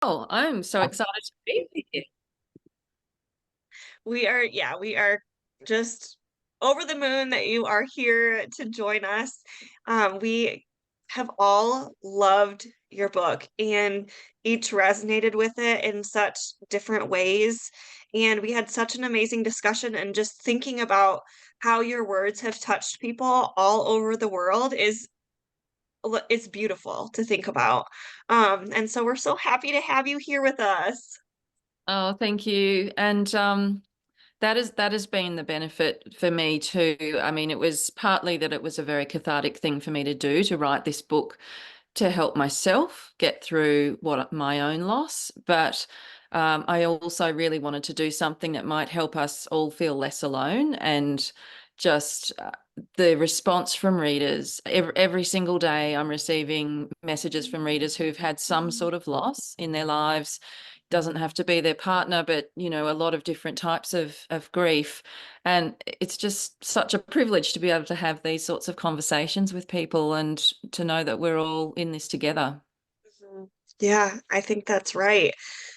Oh, I'm so excited to be here. We are just over the moon that you are here to join us. We have all loved your book and each resonated with it in such different ways. And we had such an amazing discussion, and just thinking about how your words have touched people all over the world is it's beautiful to think about. And so we're so happy to have you here with us. Oh, thank you. And that has been the benefit for me too. I mean, it was partly that it was a very cathartic thing for me to do to write this book to help myself get through what my own loss, but I also really wanted to do something that might help us all feel less alone and just the response from readers. Every single day, I'm receiving messages from readers who've had some sort of loss in their lives. Doesn't have to be their partner, but a lot of different types of grief. And it's just such a privilege to be able to have these sorts of conversations with people and to know that we're all in this together. Mhm. Yeah, I think that's right.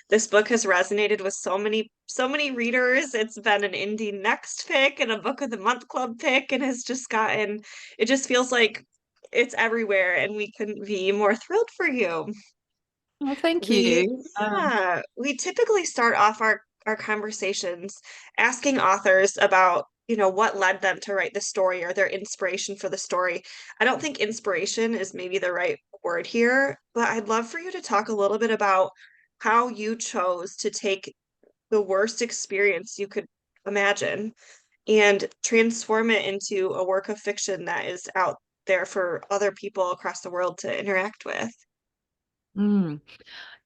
This book has resonated with so many readers. It's been an Indie Next pick and a Book of the Month Club pick, and has just gotten, it just feels like it's everywhere, and we couldn't be more thrilled for you. Well, thank We, you. we typically start off our conversations asking authors about, what led them to write the story or their inspiration for the story. I don't think inspiration is maybe the right word here, but I'd love for you to talk a little bit about how you chose to take the worst experience you could imagine and transform it into a work of fiction that is out there for other people across the world to interact with. Mm.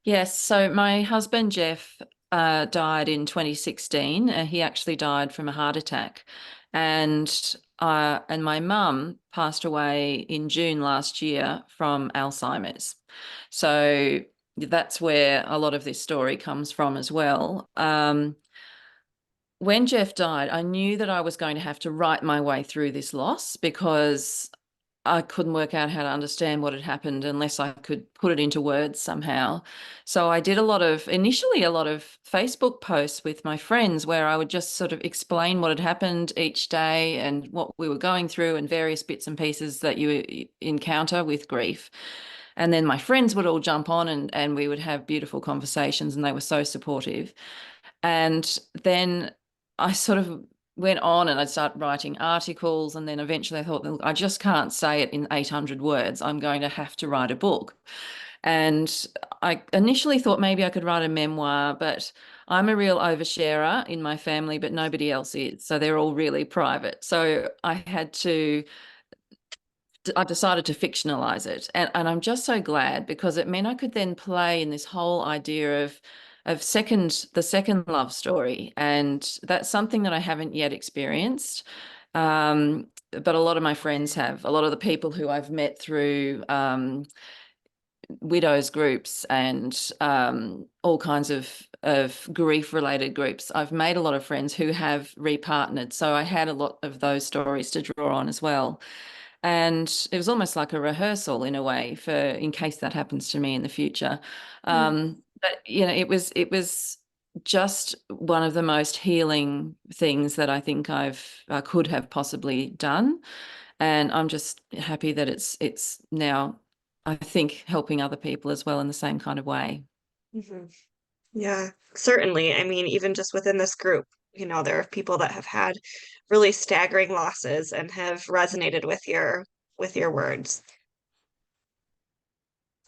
Yes, so my husband Jeff died in 2016. He actually died from a heart attack, and my mum passed away in June last year from Alzheimer's. So that's where a lot of this story comes from as well. When Jeff died, I knew that I was going to have to write my way through this loss because I couldn't work out how to understand what had happened unless I could put it into words somehow. So I did initially a lot of Facebook posts with my friends where I would just sort of explain what had happened each day and what we were going through and various bits and pieces that you encounter with grief. And then my friends would all jump on and we would have beautiful conversations, and they were so supportive. And then I sort of went on and I'd start writing articles. And then eventually I thought, I just can't say it in 800 words. I'm going to have to write a book. And I initially thought maybe I could write a memoir, but I'm a real oversharer in my family, but nobody else is. So they're all really private. So I decided to fictionalize it. And I'm just so glad because it meant I could then play in this whole idea of the second love story. And that's something that I haven't yet experienced. But a lot of my friends have, a lot of the people who I've met through widows groups and all kinds of grief related groups. I've made a lot of friends who have repartnered. So I had a lot of those stories to draw on as well. And it was almost like a rehearsal in a way for in case that happens to me in the future. But it was just one of the most healing things that I think I could have possibly done. And I'm just happy that it's now, I think, helping other people as well in the same kind of way. Mhm. Yeah, certainly. I mean, even just within this group, there are people that have had really staggering losses and have resonated with your words.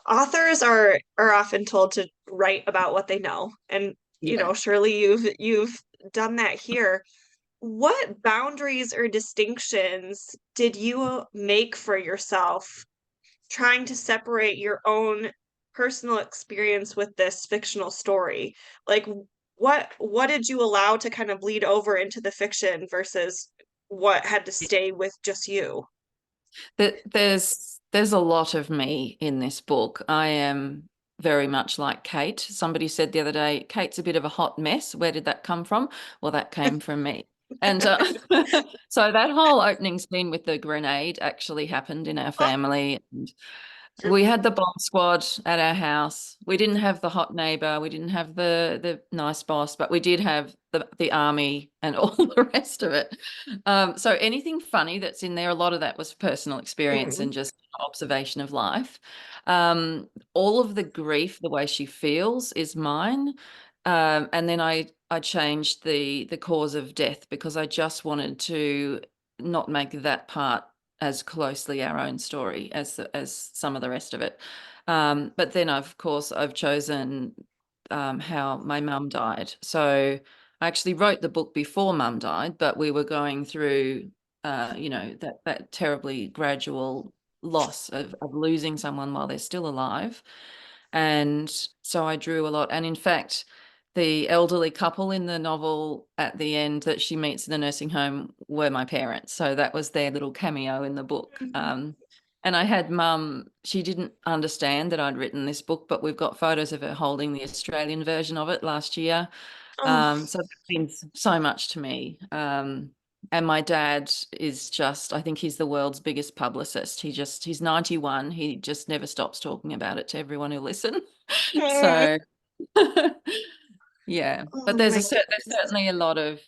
Authors are often told to write about what they know, and Yeah. surely you've done that here. What boundaries or distinctions did you make for yourself trying to separate your own personal experience with this fictional story? Like, what did you allow to kind of bleed over into the fiction versus what had to stay with just you? There's a lot of me in this book. I am very much like Kate. Somebody said the other day, Kate's a bit of a hot mess. Where did that come from? Well, that came from me. And so that whole opening scene with the grenade actually happened in our family. We had the bomb squad at our house. We didn't have the hot neighbor. We didn't have the nice boss, but we did have the army and all the rest of it. So anything funny that's in there, a lot of that was personal experience Mm. and just observation of life. All of the grief, the way she feels, is mine. And then I changed the cause of death because I just wanted to not make that part as closely our own story as some of the rest of it. But then, of course, I've chosen how my mum died. So I actually wrote the book before mum died, but we were going through, that terribly gradual loss of losing someone while they're still alive. And so I drew a lot. And in fact, the elderly couple in the novel at the end that she meets in the nursing home were my parents. So that was their little cameo in the book. And I had mum, she didn't understand that I'd written this book, but we've got photos of her holding the Australian version of it last year. Oh, So it means so much to me. And my dad is just, I think he's the world's biggest publicist. He's 91. He just never stops talking about it to everyone who listen. mm. So yeah, but Oh my there's goodness. certainly a lot of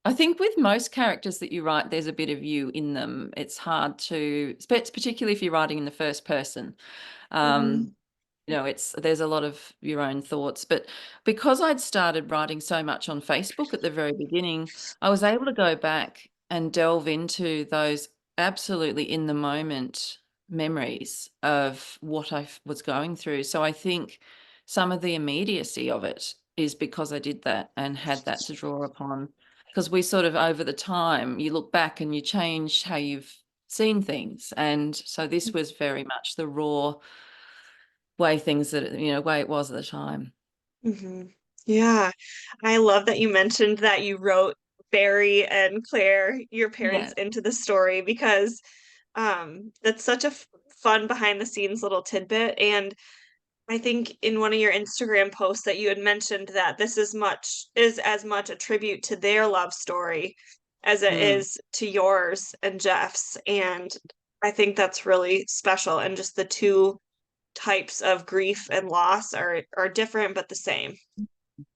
I think with most characters that you write, there's a bit of you in them. It's hard to, particularly if you're writing in the first person. Mhm. Um, it's there's a lot of your own thoughts, but because I'd started writing so much on Facebook at the very beginning, I was able to go back and delve into those absolutely in the moment memories of what was going through. So I think some of the immediacy of it is because I did that and had that to draw upon. Because we sort of over the time, you look back and you change how you've seen things. And so this was very much the raw way it was at the time. Hmm. Yeah. I love that you mentioned that you wrote Barry and Claire, your parents, Yeah. into the story because that's such a fun behind the scenes little tidbit. And I think in one of your Instagram posts that you had mentioned that this is as much a tribute to their love story as it Mm. is to yours and Jeff's. And I think that's really special. And just the two types of grief and loss are different but the same.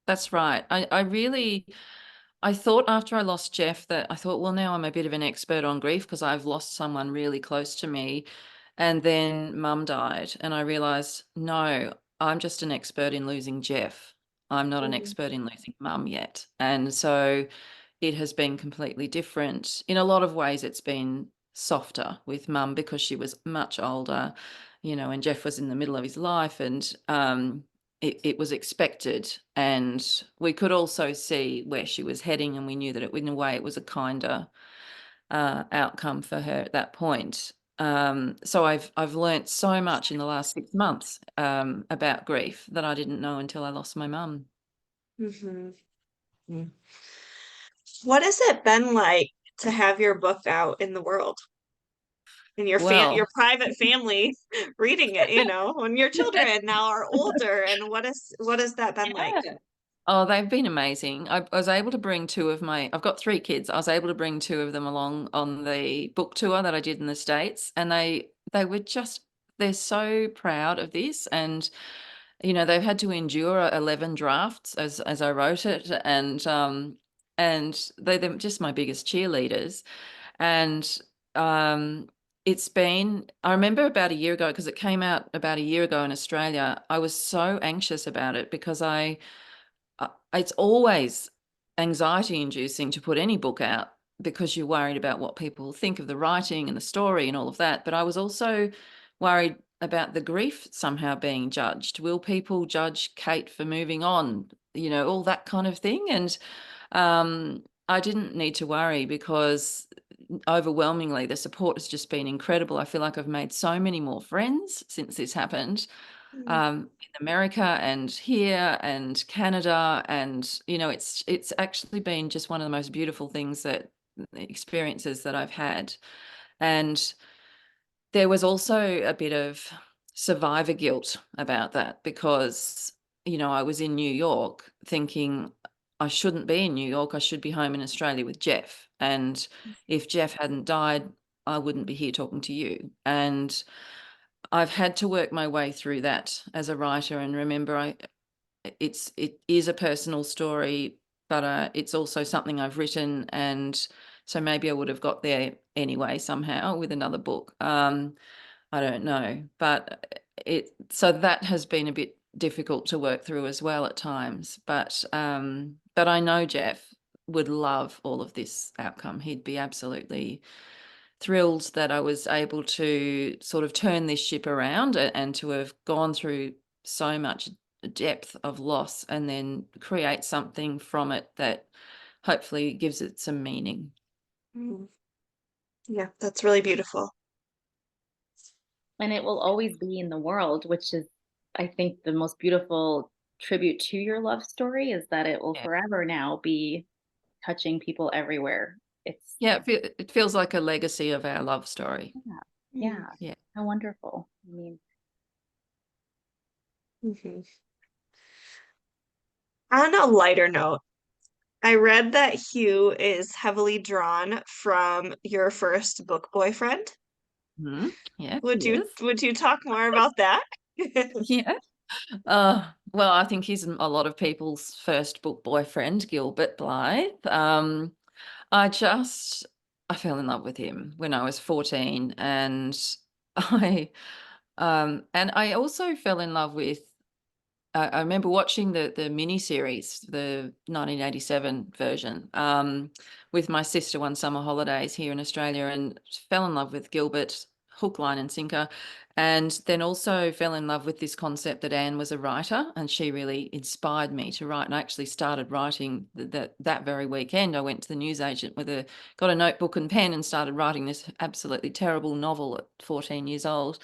That's right. I thought after I lost Jeff that I thought, well, now I'm a bit of an expert on grief because I've lost someone really close to me. And then mum died. And I realized, no, I'm just an expert in losing Jeff. I'm not an Mhm. expert in losing mum yet. And so it has been completely different. In a lot of ways, it's been softer with mum because she was much older, and Jeff was in the middle of his life, and it was expected. And we could also see where she was heading, and we knew that in a way, it was a kinder outcome for her at that point. So I've learnt so much in the last 6 months about grief that I didn't know until I lost my mum. Mhm. What has it been like to have your book out in the world and your Well, private family reading it, when your children now are older and what has that been like? yeah. Oh, they've been amazing. I was able to bring I've got 3 kids. I was able to bring 2 of them along on the book tour that I did in the States. And they were they're so proud of this. And, they've had to endure 11 drafts as I wrote it. And they're just my biggest cheerleaders. And um, I remember about a year ago, because it came out about a year ago in Australia, I was so anxious about it because it's always anxiety inducing to put any book out because you're worried about what people think of the writing and the story and all of that. But I was also worried about the grief somehow being judged. Will people judge Kate for moving on? All that kind of thing. And I didn't need to worry because overwhelmingly the support has just been incredible. I feel like I've made so many more friends since this happened, Mm. in America and here and Canada. And, it's actually been just one of the most beautiful experiences that I've had. And there was also a bit of survivor guilt about that because, I was in New York thinking I shouldn't be in New York. I should be home in Australia with Jeff. And if Jeff hadn't died, I wouldn't be here talking to you. And I've had to work my way through that as a writer. And remember, it is a personal story, but it's also something I've written, and so maybe I would have got there anyway somehow with another book. I don't know, but so that has been a bit difficult to work through as well at times. But I know Jeff would love all of this outcome. He'd be absolutely thrilled that I was able to sort of turn this ship around and to have gone through so much depth of loss and then create something from it that hopefully gives it some meaning. Mm. Yeah, that's really beautiful. And it will always be in the world, which is, I think, the most beautiful tribute to your love story is that it will Yeah. forever now be touching people everywhere. It's, Yeah, it feels like a legacy of our love story. yeah, Mm. yeah, Yeah. how wonderful. I mean, Mhm. On a lighter note, I read that Hugh is heavily drawn from your first book boyfriend. Hmm. Yeah, Would you yes. would you talk more about that? Yeah. Well, I think he's a lot of people's first book boyfriend, Gilbert Blythe. I just I fell in love with him when I was 14, and I and I also fell in love with I remember watching the mini series, the 1987 version, with my sister one summer holidays here in Australia, and fell in love with Gilbert, hook, line, and sinker. And then also fell in love with this concept that Anne was a writer, and she really inspired me to write. And I actually started writing that very weekend. I went to the newsagent got a notebook and pen and started writing this absolutely terrible novel at 14 years old.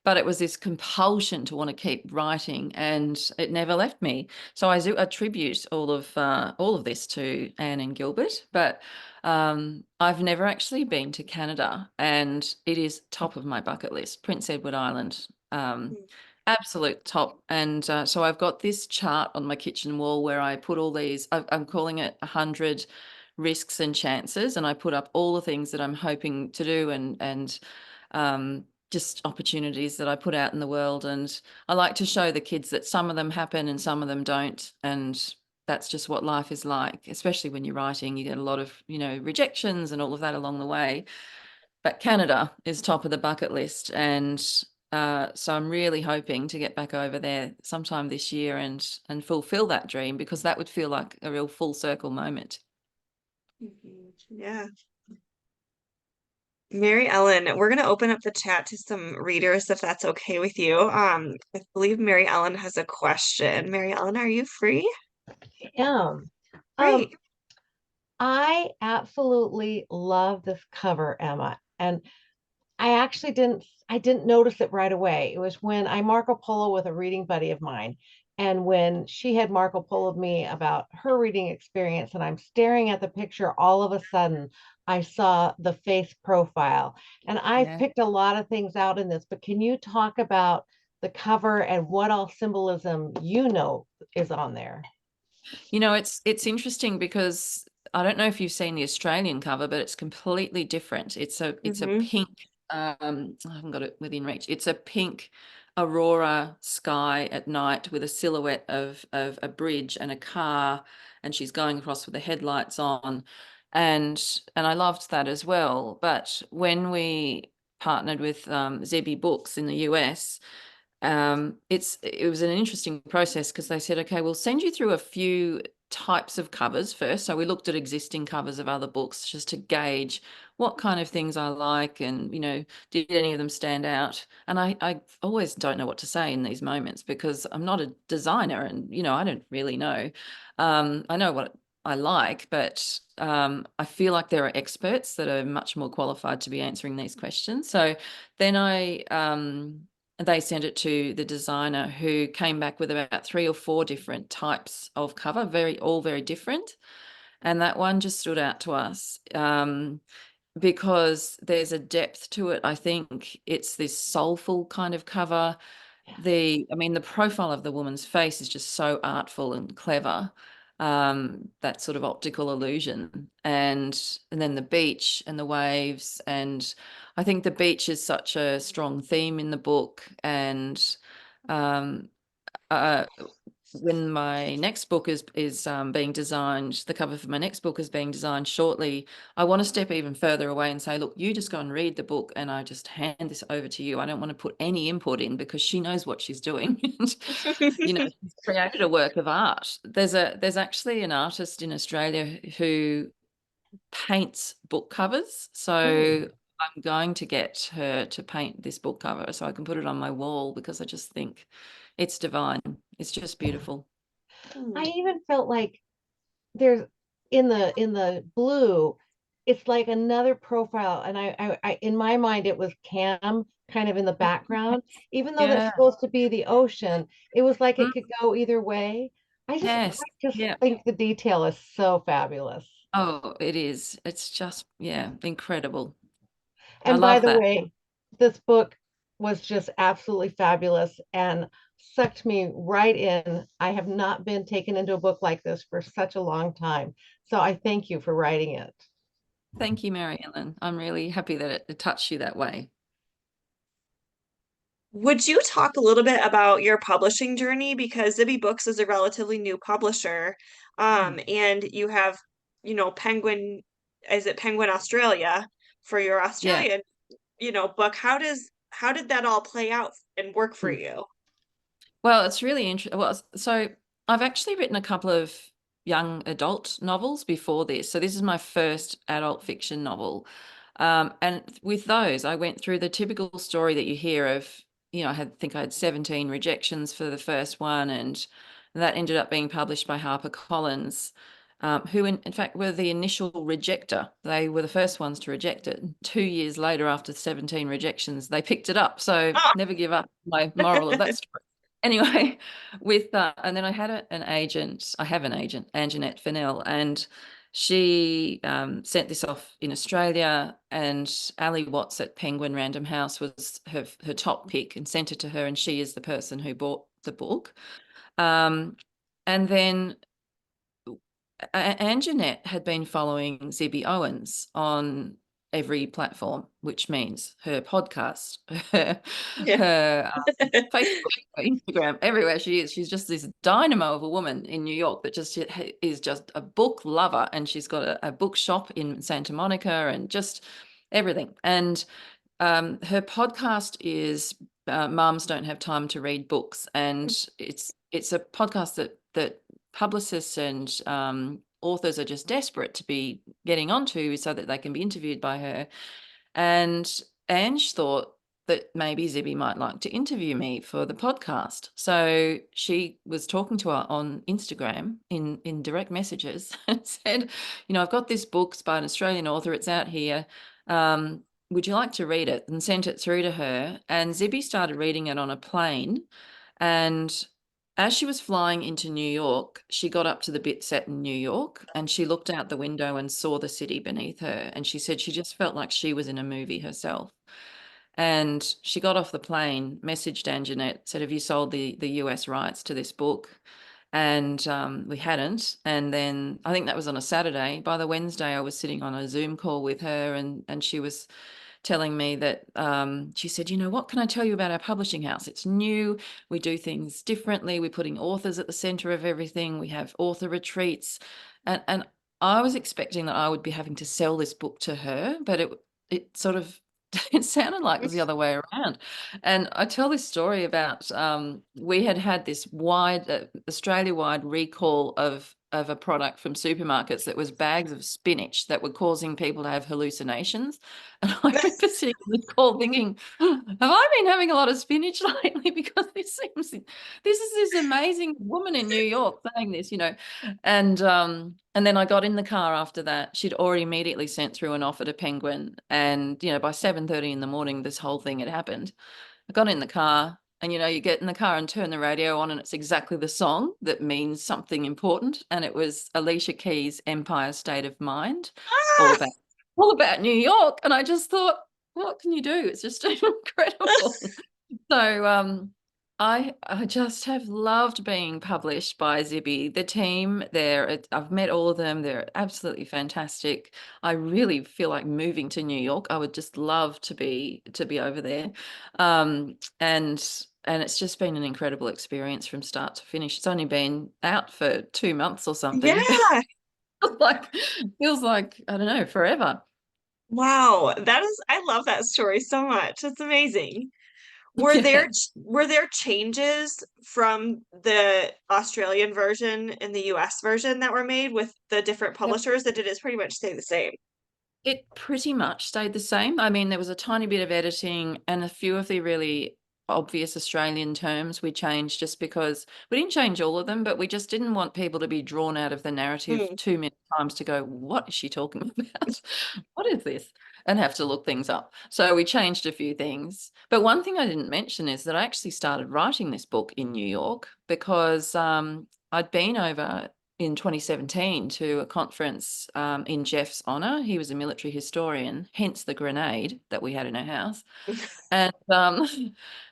But it was this compulsion to want to keep writing, and it never left me. So I do attribute all of this to Anne and Gilbert. But I've never actually been to Canada, and it is top of my bucket list. Prince Edward Island, absolute top. And so I've got this chart on my kitchen wall where I put all these. I'm calling it 100 risks and chances, and I put up all the things that I'm hoping to do, and just opportunities that I put out in the world. And I like to show the kids that some of them happen and some of them don't. And that's just what life is like, especially when you're writing. You get a lot of, rejections and all of that along the way. But Canada is top of the bucket list. And so I'm really hoping to get back over there sometime this year and fulfill that dream, because that would feel like a real full circle moment. Mhm. Yeah. Mary Ellen, we're going to open up the chat to some readers if that's okay with you. I believe Mary Ellen has a question. Mary Ellen, are you free? am. Um, Great. I absolutely love this cover, Emma, and I didn't notice it right away. It was when I Marco Polo with a reading buddy of mine, and when she had Marco Poloed me about her reading experience, and I'm staring at the picture, all of a sudden I saw the face profile, and I've Yeah. picked a lot of things out in this. But can you talk about the cover and what all symbolism is on there? It's interesting because I don't know if you've seen the Australian cover, but it's completely different. It's a Mm-hmm. pink, I haven't got it within reach. It's a pink aurora sky at night with a silhouette of a bridge and a car, and she's going across with the headlights on. And I loved that as well. But when we partnered with Zebby Books in the US, it was an interesting process because they said, okay, we'll send you through a few types of covers first. So we looked at existing covers of other books just to gauge what kind of things I like, and did any of them stand out. And I always don't know what to say in these moments because I'm not a designer, and I don't really know. I know what I like, but I feel like there are experts that are much more qualified to be answering these questions. So then they sent it to the designer, who came back with about 3 or 4 different types of cover, all very different. And that one just stood out to us, because there's a depth to it. I think it's this soulful kind of cover. Yeah. The profile of the woman's face is just so artful and clever. that sort of optical illusion, and then the beach and the waves. And I think the beach is such a strong theme in the book. And um, uh, when my next book is being designed, the cover for my next book is being designed shortly, I want to step even further away and say, look, you just go and read the book and I just hand this over to you. I don't want to put any input in, because she knows what she's doing. And, you know, she's created a work of art. There's actually an artist in Australia who paints book covers. So I'm going to get her to paint this book cover so I can put it on my wall, because I just think it's divine. It's just beautiful. I even felt like there's in the blue, it's like another profile. And I in my mind it was Cam kind of in the background, even though that's Yeah. supposed to be the ocean. It was like Mm, it could go either way. I yes. just Yeah. think the detail is so fabulous. Oh, it is. It's just, yeah, incredible. I And by love the that. way, this book was just absolutely fabulous and sucked me right in. I have not been taken into a book like this for such a long time. So I thank you for writing it. Thank you, Mary Ellen. I'm really happy that it touched you that way. Would you talk a little bit about your publishing journey? Because Zibby Books is a relatively new publisher. And you have, Penguin, is it Penguin Australia for your Yeah. Australian, book? How did that all play out and work for Mm. you? Well, it's really interesting. Well, so I've actually written a couple of young adult novels before this. So this is my first adult fiction novel. And with those, I went through the typical story that you hear of, think I had 17 rejections for the first one, and that ended up being published by HarperCollins, who in fact were the initial rejector. They were the first ones to reject it. 2 years later, after 17 rejections, they picked it up. So Oh. never give up, my moral of that story. Anyway, and then I had an agent. I have an agent, Anjanette Fennell, and she sent this off in Australia, and Ali Watts at Penguin Random House was her top pick, and sent it to her, and she is the person who bought the book. And then Anjanette had been following Zibby Owens on every platform, which means her podcast, Yeah. her Facebook, her Instagram, everywhere she is. She's just this dynamo of a woman in New York that just is just a book lover. And she's got a bookshop in Santa Monica and just everything. And her podcast is Mums Don't Have Time to Read Books. And it's a podcast that publicists and authors are just desperate to be getting onto so that they can be interviewed by her. And Ange thought that maybe Zibby might like to interview me for the podcast. So she was talking to her on Instagram in direct messages and said, I've got this book by an Australian author. It's out here. Would you like to read it? And sent it through to her. And Zibby started reading it on a plane. And as she was flying into New York, she got up to the bit set in New York, and she looked out the window and saw the city beneath her. And she said she just felt like she was in a movie herself. And she got off the plane, messaged Anjanette, said, have you sold the US rights to this book? And we hadn't. And then I think that was on a Saturday. By the Wednesday, I was sitting on a Zoom call with her, and she was telling me that she said, what can I tell you about our publishing house? It's new. We do things differently. We're putting authors at the center of everything. We have author retreats. And I was expecting that I would be having to sell this book to her, but it sort of it sounded like it was the other way around. And I tell this story about we had this wide Australia-wide recall of a product from supermarkets that was bags of spinach that were causing people to have hallucinations. And I remember sitting on the call thinking, have I been having a lot of spinach lately? Because this is this amazing woman in New York saying this, and then I got in the car after that. She'd already immediately sent through an offer to Penguin. And, by 7:30 in the morning, this whole thing had happened. I got in the car, and, you get in the car and turn the radio on, and it's exactly the song that means something important. And it was Alicia Keys' Empire State of Mind, all about New York. And I just thought, what can you do? It's just incredible. So I just have loved being published by Zibby. The team there, I've met all of them. They're absolutely fantastic. I really feel like moving to New York. I would just love to be over there. And it's just been an incredible experience from start to finish. It's only been out for 2 months or something. Yeah. Like feels like, I don't know, forever. Wow. I love that story so much. It's amazing. Yeah. Were there changes from the Australian version and the US version that were made with the different publishers, that did it pretty much stay the same? It pretty much stayed the same. I mean, there was a tiny bit of editing and a few of the really obvious Australian terms we changed just because we didn't change all of them, but we just didn't want people to be drawn out of the narrative Mm. too many times to go, what is she talking about? What is this? And have to look things up. So we changed a few things. But one thing I didn't mention is that I actually started writing this book in New York because I'd been over in 2017 to a conference in Jeff's honor. He was a military historian, hence the grenade that we had in our house. And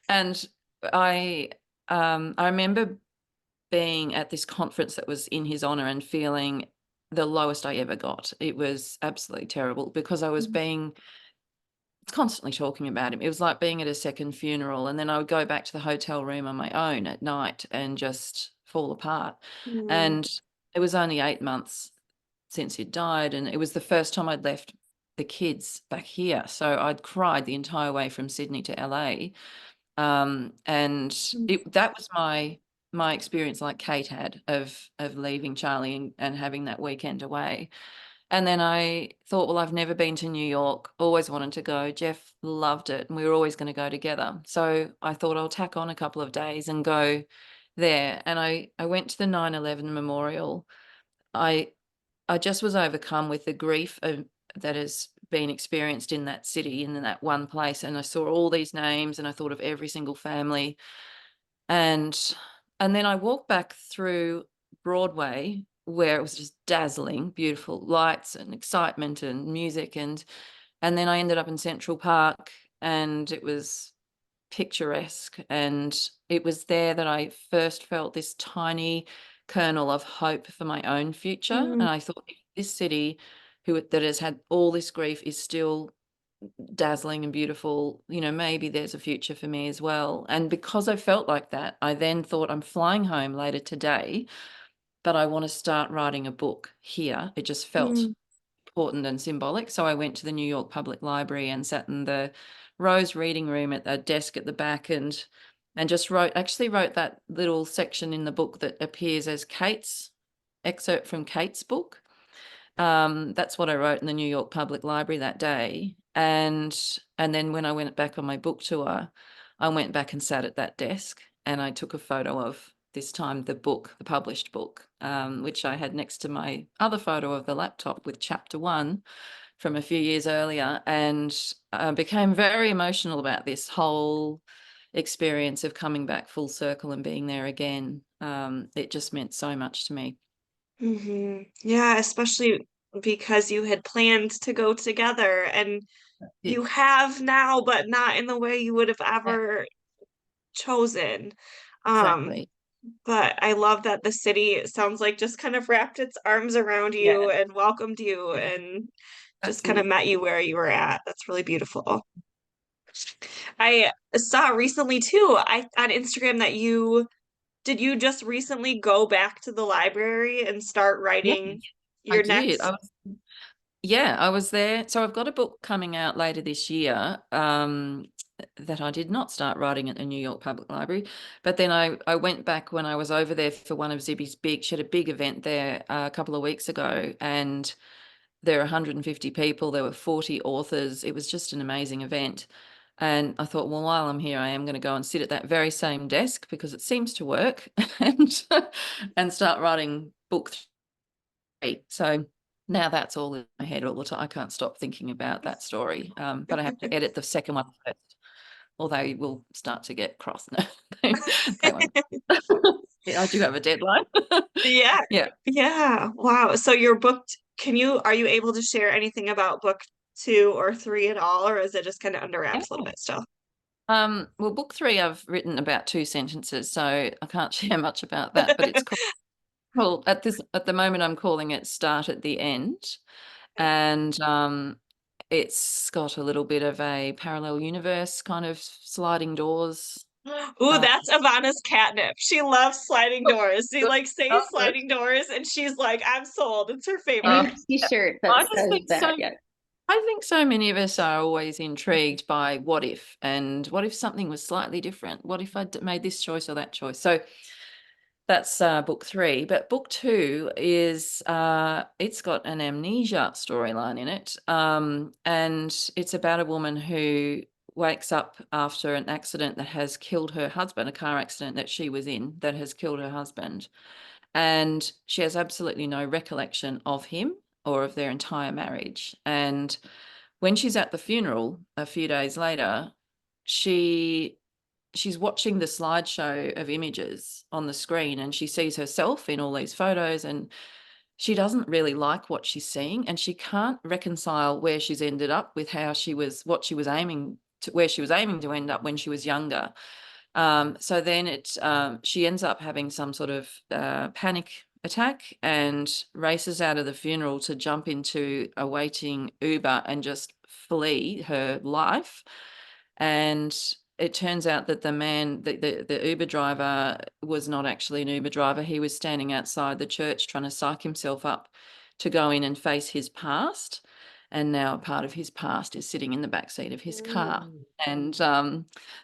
and I remember being at this conference that was in his honor and feeling the lowest I ever got. It was absolutely terrible because I was being constantly talking about him. It was like being at a second funeral. And then I would go back to the hotel room on my own at night and just fall apart. Mm. And it was only 8 months since he'd died. And it was the first time I'd left the kids back here. So I'd cried the entire way from Sydney to LA. And that was my experience, like Kate had, of leaving Charlie and having that weekend away. And then I thought, well, I've never been to New York, always wanted to go. Jeff loved it, and we were always going to go together. So I thought I'll tack on a couple of days and go there. And I went to the 9/11 memorial. I I just was overcome with the grief that has been experienced in that city, in that one place. And I saw all these names, and I thought of every single family. And then I walked back through Broadway where it was just dazzling, beautiful lights and excitement and music, and then I ended up in Central Park, and it was picturesque, and it was there that I first felt this tiny kernel of hope for my own future. Mm. And I thought, if this city that has had all this grief is still dazzling and beautiful, maybe there's a future for me as well. And because I felt like that, I then thought, I'm flying home later today, but I want to start writing a book here. It just felt Mm. important and symbolic. So I went to the New York Public Library and sat in the Rose reading room at a desk at the back, and just wrote that little section in the book that appears as Kate's excerpt from Kate's book. That's what I wrote in the New York Public Library that day. And then when I went back on my book tour, I went back and sat at that desk, and I took a photo of, this time, the book, the published book, which I had next to my other photo of the laptop with chapter 1 from a few years earlier, and became very emotional about this whole experience of coming back full circle and being there again. It just meant so much to me. Hmm. Yeah, especially because you had planned to go together and you It, have now, but not in the way you would have yeah, ever chosen. Um, exactly. but I love that the city, it sounds like, just kind of wrapped its arms around Yeah, you and welcomed you yeah, and just kind of absolutely. met you where you were at. That's really beautiful. I saw recently too, on Instagram that you just recently go back to the library and start Yeah, writing I your did. next? I was there. So I've got a book coming out later this year, that I did not start writing at the New York Public Library. But then I went back when I was over there for one of Zibby's she had a big event there a couple of weeks ago, and there were 150 people, there were 40 authors. It was just an amazing event. And I thought, well, while I'm here, I am going to go and sit at that very same desk because it seems to work, and start writing book 3. So now that's all in my head all the time. I can't stop thinking about that story. But I have to edit the second one first, or they will start to get cross. No, they won't. Yeah, I do have a deadline. Yeah. Yeah. Yeah. Wow. So you're booked. Are you able to share anything about book 2 or 3 at all, or is it just kind of under Yeah. wraps a little bit still? Well, book 3, I've written about 2 sentences, so I can't share much about that, but it's called at the moment I'm calling it Start at the End. And it's got a little bit of a parallel universe, kind of sliding doors. Ooh, Uh, that's Ivana's catnip. She loves sliding doors. She like love says it. sliding doors and she's like, I'm sold. It's her I favorite. need a t-shirt that I just says think that. so. Yeah. I think so many of us are always intrigued by what if, and what if something was slightly different? What if I made this choice or that choice? So that's book 3. But book 2 is it's got an amnesia storyline in it, and it's about a woman who wakes up after an accident that has killed her husband, a car accident that she was in that has killed her husband, and she has absolutely no recollection of him or of their entire marriage. And when she's at the funeral a few days later, she's watching the slideshow of images on the screen, and she sees herself in all these photos, and she doesn't really like what she's seeing, and she can't reconcile where she's ended up with what she was aiming to, where she was aiming to end up when she was younger. So then she ends up having some sort of panic attack and races out of the funeral to jump into a waiting Uber and just flee her life. And it turns out that the Uber driver was not actually an Uber driver. He was standing outside the church trying to psych himself up to go in and face his past. And now a part of his past is sitting in the backseat of his car. And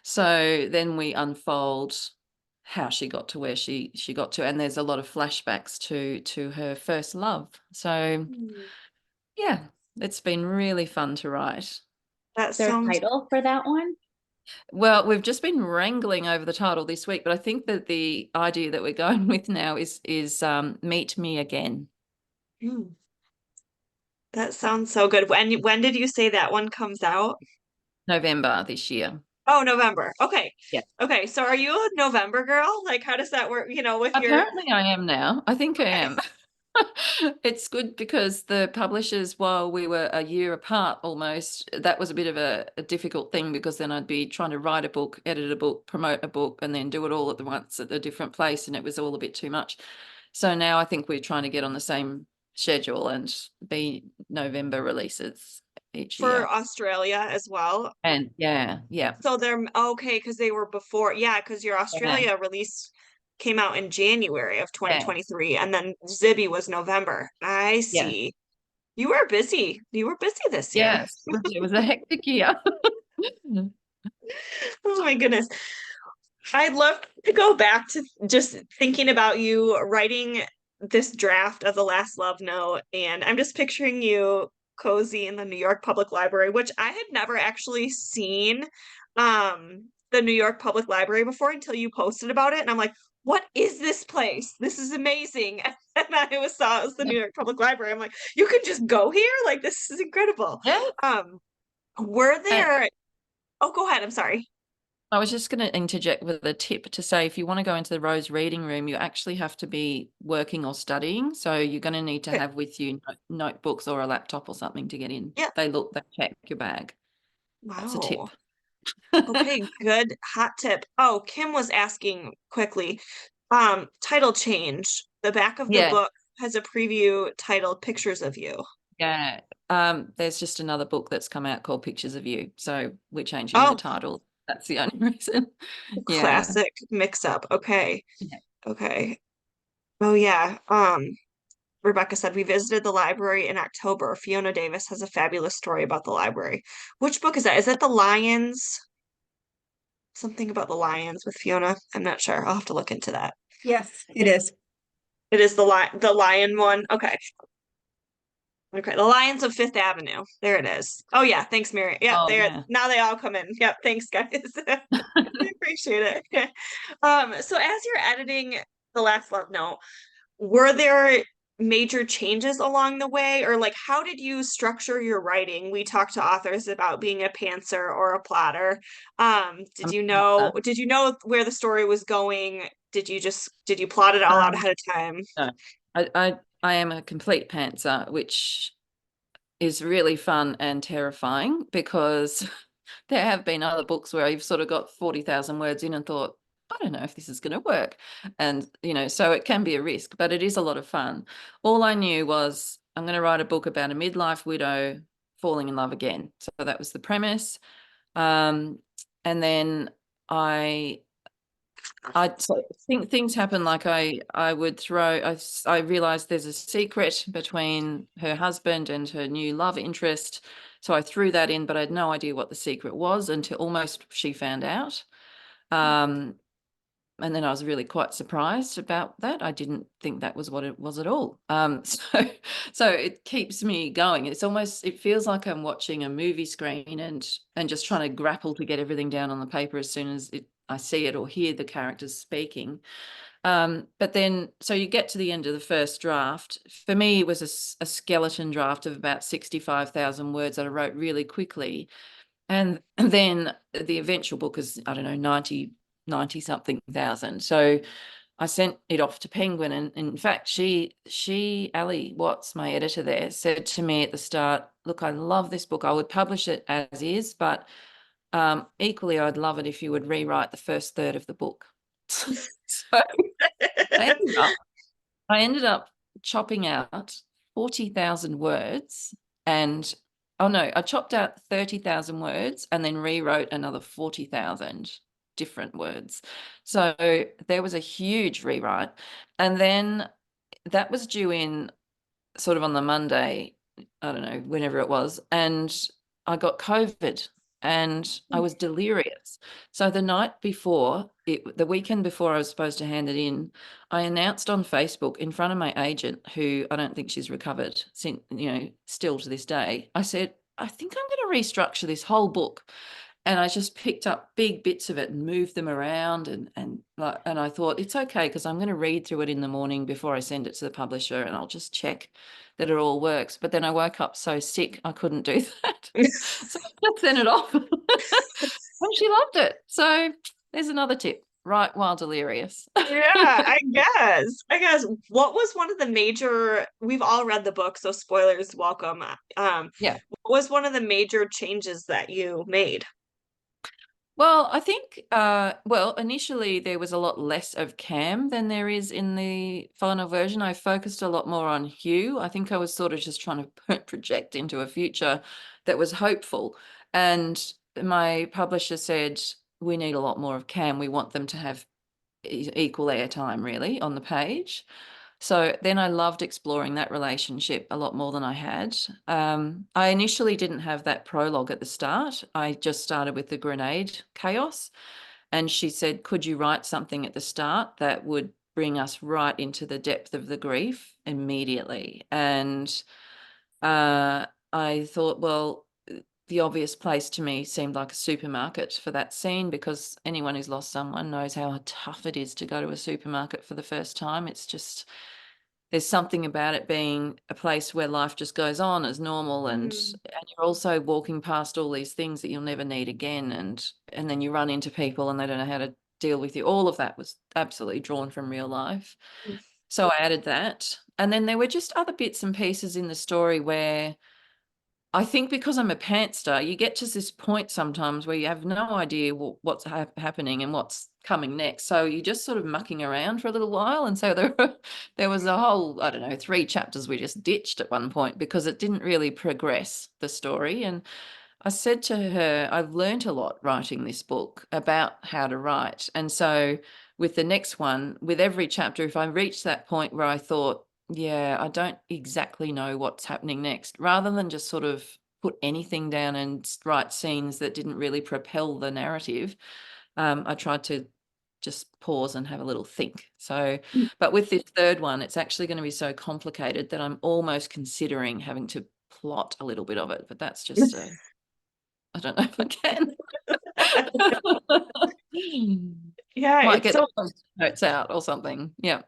so then we unfold how she got to where she got to, and there's a lot of flashbacks to her first love. So yeah, it's been really fun to write. That Is there a sounds title for that one? Well, we've just been wrangling over the title this week, but I think that the idea that we're going with now is Meet Me Again. mm, that sounds so good. When did you say that one comes out? November this year. Oh, November. Okay. Yeah. Okay. So are you a November girl? Like how does that work, with your Apparently I am now. I think I okay. am. It's good because the publishers, while we were a year apart almost, that was a bit of a difficult thing, because then I'd be trying to write a book, edit a book, promote a book, and then do it all at the once at a different place, and it was all a bit too much. So now I think we're trying to get on the same schedule and be November releases each For year. Australia as well. And yeah. So they're okay because they were before, yeah, because your Yeah. Australia release came out in January of Yeah. 2023, and then Zibby was November. I Yeah. see. You were busy. You were busy this year. Yes. It was a hectic year. Oh my goodness. I'd love to go back to just thinking about you writing this draft of the last love note, and I'm just picturing you cozy in the New York Public Library, which I had never actually seen the New York Public Library before until you posted about it, and I'm like, what is this place? This is amazing. And saw it was the New York Public Library. I'm like, you can just go here? Like this is incredible. Yeah. Were And there Oh, go ahead. I'm sorry. I was just going to interject with a tip to say, if you want to go into the Rose Reading Room, you actually have to be working or studying. So you're going to need to Okay. have with you notebooks or a laptop or something to get in. Yeah. They check your bag. That's a tip. Wow. Okay, good hot tip. Oh, Kim was asking quickly. Title change. The back of the Yeah. book has a preview titled Pictures of You. Yeah. There's just another book that's come out called Pictures of You. So we're changing the Oh, title. That's the only reason. Yeah. classic mix up. Okay. Yeah. Okay. Oh yeah. Rebecca said we visited the library in October. Fiona Davis has a fabulous story about the library. Which book is that? Is that The Lions? Something about the lions with Fiona. I'm not sure. I'll have to look into that. Yes, it is. It is the lion one. Okay. Okay. The Lions of Fifth Avenue. There it is. Oh yeah. Thanks, Mary. Yeah, Oh, there yeah. now they all come in. Yep. Thanks, guys. I appreciate it. So as you're editing the last love note, were there major changes along the way, or like how did you structure your writing? We talked to authors about being a pantser or a plotter. Did you know where the story was going? Did you plot it all out Um, ahead of time? no, I am a complete pantser, which is really fun and terrifying, because there have been other books where you've sort of got 40,000 words in and thought, I don't know if this is going to work. And, so it can be a risk, but it is a lot of fun. All I knew was I'm going to write a book about a midlife widow falling in love again. So that was the premise. And then I so think things happen like I would throw, I realized there's a secret between her husband and her new love interest. So I threw that in, but I had no idea what the secret was until almost she found out. And then I was really quite surprised about that. I didn't think that was what it was at all. So it keeps me going. It feels like I'm watching a movie screen and just trying to grapple to get everything down on the paper as soon as I see it or hear the characters speaking. But then, so you get to the end of the first draft. For me, it was a skeleton draft of about 65,000 words that I wrote really quickly. And then the eventual book is, I don't know, 90 something thousand. So I sent it off to Penguin. And in fact, Ali Watts, my editor there, said to me at the start, look, I love this book. I would publish it as is, but equally, I'd love it if you would rewrite the first third of the book. So I ended up chopping out 40,000 words and I chopped out 30,000 words and then rewrote another 40,000 different words. So there was a huge rewrite. And then that was due in sort of on the Monday, I don't know, whenever it was. And I got COVID and I was delirious. So the night before, the weekend before I was supposed to hand it in, I announced on Facebook in front of my agent, who I don't think she's recovered since, still to this day. I said, I think I'm going to restructure this whole book. And I just picked up big bits of it and moved them around and I thought it's okay because I'm going to read through it in the morning before I send it to the publisher and I'll just check that it all works. But then I woke up so sick I couldn't do that. So I just sent it off. And she loved it. So there's another tip. Write while delirious. Yeah, I guess what was one of the major, we've all read the book, so spoilers welcome. Yeah. What was one of the major changes that you made? Well, I think, initially there was a lot less of Cam than there is in the final version. I focused a lot more on Hugh. I think I was sort of just trying to project into a future that was hopeful. And my publisher said, we need a lot more of Cam. We want them to have equal airtime, really, on the page. So then I loved exploring that relationship a lot more than I had. I initially didn't have that prologue at the start. I just started with the grenade chaos. And she said, could you write something at the start that would bring us right into the depth of the grief immediately? And I thought, well, the obvious place to me seemed like a supermarket for that scene because anyone who's lost someone knows how tough it is to go to a supermarket for the first time. It's just, there's something about it being a place where life just goes on as normal and you're also walking past all these things that you'll never need again and then you run into people and they don't know how to deal with you. All of that was absolutely drawn from real life. So I added that. And then there were just other bits and pieces in the story where I think because I'm a pantster, you get to this point sometimes where you have no idea what's happening and what's coming next. So you're just sort of mucking around for a little while. And so there was a whole, I don't know, 3 chapters we just ditched at one point because it didn't really progress the story. And I said to her, I've learned a lot writing this book about how to write. And so with the next one, with every chapter, if I reached that point where I thought, yeah, I don't exactly know what's happening next, rather than just sort of put anything down and write scenes that didn't really propel the narrative, I tried to just pause and have a little think. So, but with this third one, it's actually going to be so complicated that I'm almost considering having to plot a little bit of it, but that's just I don't know if I can. Yeah, Might it's get so those notes out or something. Yeah.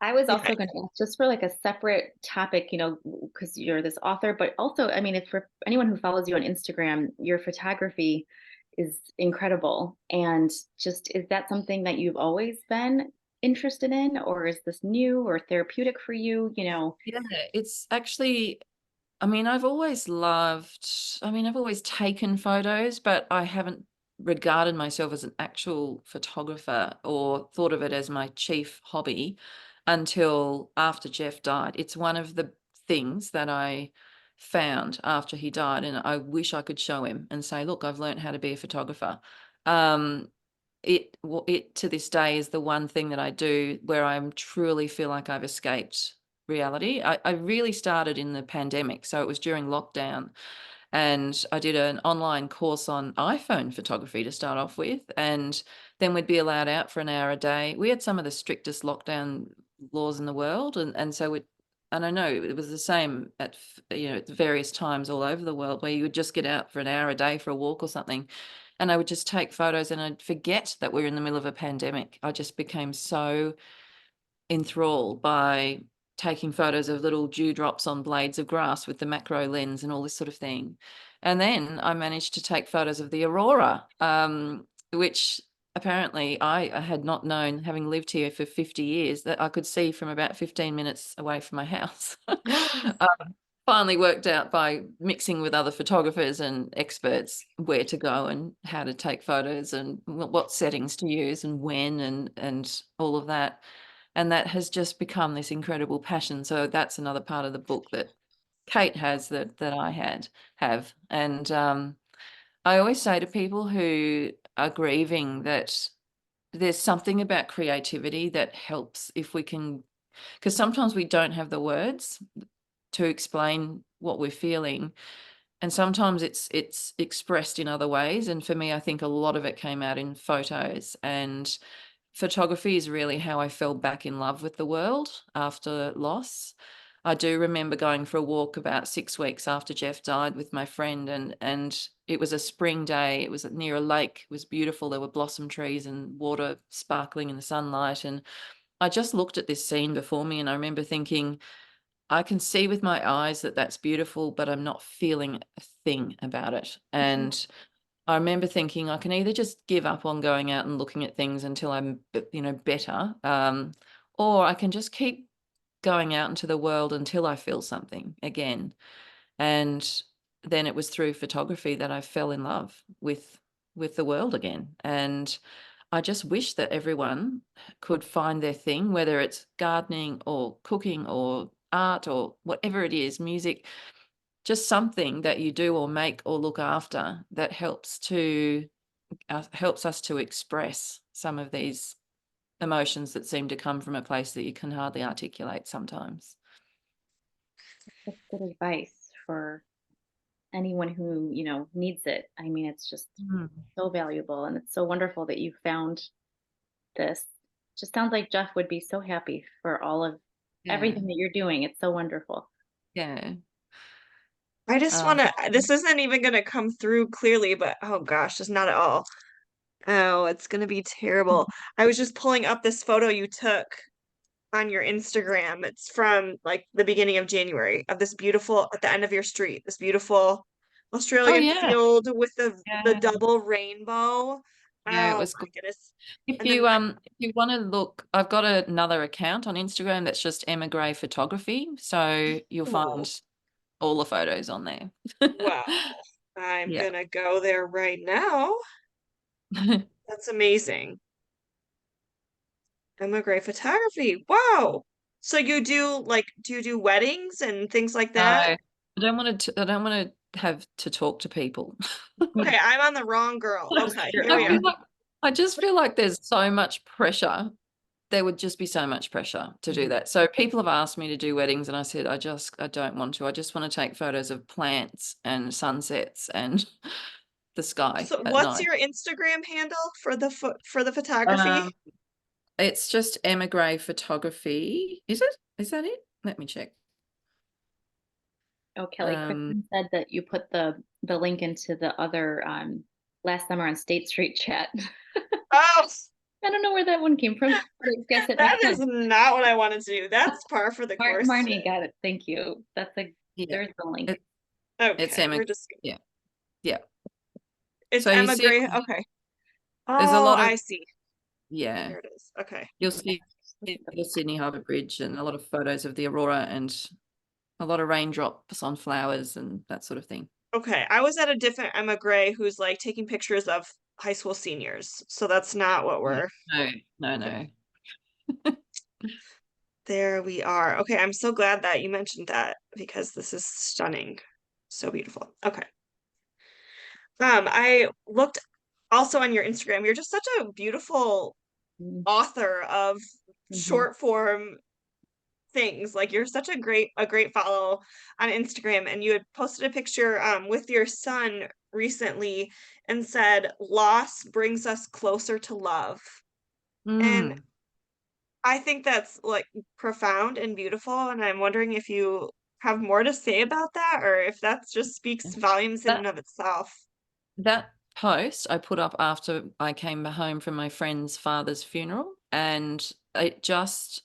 I was Yeah. also going to ask just for like a separate topic, because you're this author, but also, I mean, if for anyone who follows you on Instagram, your photography is incredible. And just, is that something that you've always been interested in, or is this new or therapeutic for you? Yeah, it's actually I mean, I've always loved, I mean, I've always taken photos, but I haven't regarded myself as an actual photographer or thought of it as my chief hobby until after Jeff died. It's one of the things that I found after he died, and I wish I could show him and say, look, I've learned how to be a photographer. Um, it to this day is the one thing that I do where I truly feel like I've escaped reality. I really started in the pandemic, so it was during lockdown, and I did an online course on iPhone photography to start off with, and then we'd be allowed out for an hour a day. We had some of the strictest lockdown laws in the world, and so it. And I know it was the same at at various times all over the world where you would just get out for an hour a day for a walk or something, and I would just take photos and I'd forget that we're in the middle of a pandemic. I just became so enthralled by taking photos of little dewdrops on blades of grass with the macro lens and all this sort of thing. And then I managed to take photos of the aurora, which apparently I had not known, having lived here for 50 years, that I could see from about 15 minutes away from my house. Finally worked out by mixing with other photographers and experts where to go and how to take photos and what settings to use and when and all of that. And that has just become this incredible passion. So that's another part of the book that Kate has that I have. And I always say to people who are grieving that there's something about creativity that helps if we can, because sometimes we don't have the words to explain what we're feeling, and sometimes it's expressed in other ways. And for me, I think a lot of it came out in photos, and photography is really how I fell back in love with the world after loss. I do remember going for a walk about 6 weeks after Jeff died with my friend, and it was a spring day. It was near a lake. It was beautiful. There were blossom trees and water sparkling in the sunlight, and I just looked at this scene before me, and I remember thinking, I can see with my eyes that that's beautiful, but I'm not feeling a thing about it. And I remember thinking I can either just give up on going out and looking at things until I'm, better, or I can just keep going out into the world until I feel something again. And then it was through photography that I fell in love with the world again. And I just wish that everyone could find their thing, whether it's gardening or cooking or art or whatever it is, music, just something that you do or make or look after that helps us to express some of these emotions that seem to come from a place that you can hardly articulate sometimes. That's good advice for anyone who, needs it. I mean, it's just so valuable, and it's so wonderful that you found this. Just sounds like Jeff would be so happy for all of Yeah. everything that you're doing. It's so wonderful. Yeah. I just want to, this isn't even going to come through clearly, but oh gosh, it's not at all. Oh, it's going to be terrible. I was just pulling up this photo you took on your Instagram. It's from like the beginning of January of this beautiful, at the end of your street, this beautiful Australian yeah. field with the Yeah. double rainbow. Yeah, it Oh was my good. goodness. If And you then if you want to look, I've got another account on Instagram that's just Emma Gray Photography. So you'll oh, find all the photos on there. wow. I'm Yeah. gonna go there right now. That's amazing. Emma Gray Photography. Wow. So you do you do weddings and things like No, that? I don't want to have to talk to people. Okay, I'm on the wrong girl. Okay, here we I are. feel like I just feel like there's so much pressure. There would just be so much pressure to do that. So people have asked me to do weddings, and I said I don't want to. I just want to take photos of plants and sunsets and the sky So at what's night. your Instagram handle for the photography? Um, it's just Emma Gray Photography. Is it? Is that it? Let me check. Oh, Kelly, Um, Kristen said that you put the link into the other last summer on State Street chat. Oh, I don't know where that one came from, but I guess it that makes is sense. not what I wanted to do. That's par for the course. Marnie got it. Thank you. yeah, There's the link. it's Okay, Emma. we're just Yeah, yeah. it's So you Emma see, Gray. Okay. there's a Oh, lot of I see. yeah. There it is. Okay. You'll see the Sydney Harbour Bridge and a lot of photos of the aurora and a lot of raindrops on flowers and that sort of thing. Okay, I was at a different Emma Gray who's like taking pictures of high school seniors. So that's not what we're No, no, okay. no. There we are. Okay, I'm so glad that you mentioned that because this is stunning. So beautiful. Okay. I looked also on your Instagram. You're just such a beautiful Mm-hmm. author of short form things. Like you're such a great follow on Instagram, and you had posted a picture with your son recently and said loss brings us closer to love. And Mm. I think that's like profound and beautiful, and I'm wondering if you have more to say about that or if that just speaks volumes in That and of itself. that post I put up after I came home from my friend's father's funeral, and it just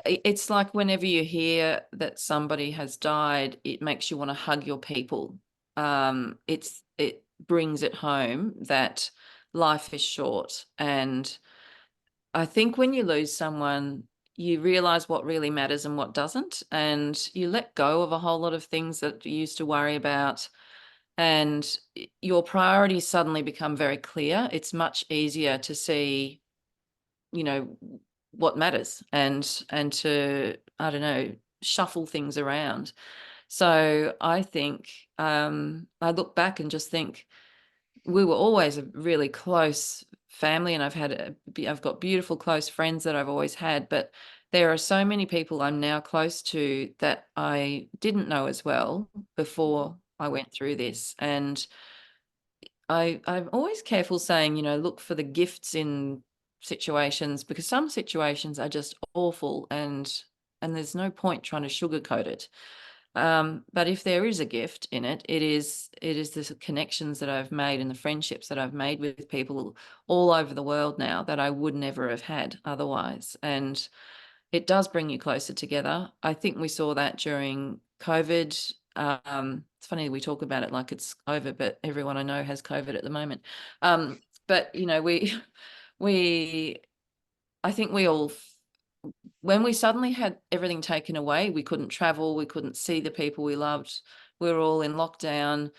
it's like whenever you hear that somebody has died, it makes you want to hug your people. It brings it home that life is short, and I think when you lose someone, you realize what really matters and what doesn't, and you let go of a whole lot of things that you used to worry about, and your priorities suddenly become very clear. It's much easier to see, you know, what matters, and to, I don't know, shuffle things around. So I think I look back and just think we were always a really close family, and I've got beautiful close friends that I've always had, but there are so many people I'm now close to that I didn't know as well before I went through this. And I'm always careful saying, look for the gifts in situations, because some situations are just awful, and there's no point trying to sugarcoat it. But if there is a gift in it, it is the connections that I've made and the friendships that I've made with people all over the world now that I would never have had otherwise. And it does bring you closer together. I think we saw that during COVID. It's funny we talk about it like it's over, but everyone I know has COVID at the moment. But we, I think we all, when we suddenly had everything taken away, we couldn't travel, we couldn't see the people we loved, we were all in lockdown.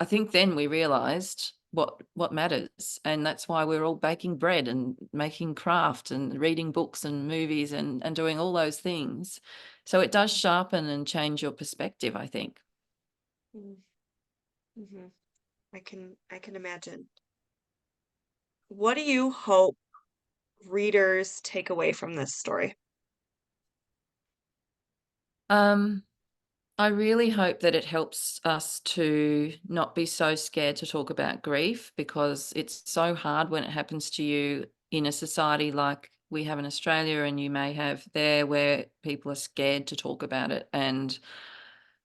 I think then we realized what matters, and that's why we're all baking bread and making craft and reading books and movies and doing all those things. So it does sharpen and change your perspective, I think. Mm-hmm. I can imagine. What do you hope readers take away from this story? Um, I really hope that it helps us to not be so scared to talk about grief, because it's so hard when it happens to you in a society like we have in Australia and you may have there, where people are scared to talk about it, and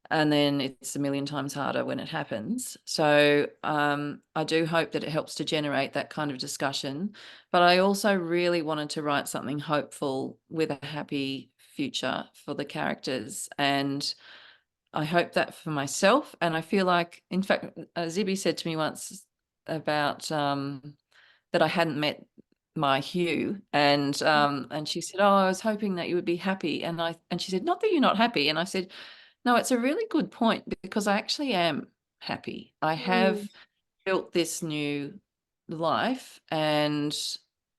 then it's a million times harder when it happens. So I do hope that it helps to generate that kind of discussion. But I also really wanted to write something hopeful with a happy future for the characters. And I hope that for myself. And I feel like, in fact, Zibby said to me once about that I hadn't met my Hugh, and she said, "Oh, I was hoping that you would be happy." And she said, "Not that you're not happy." And I said, "No, it's a really good point, because I actually am happy. I Mm, have built this new life, and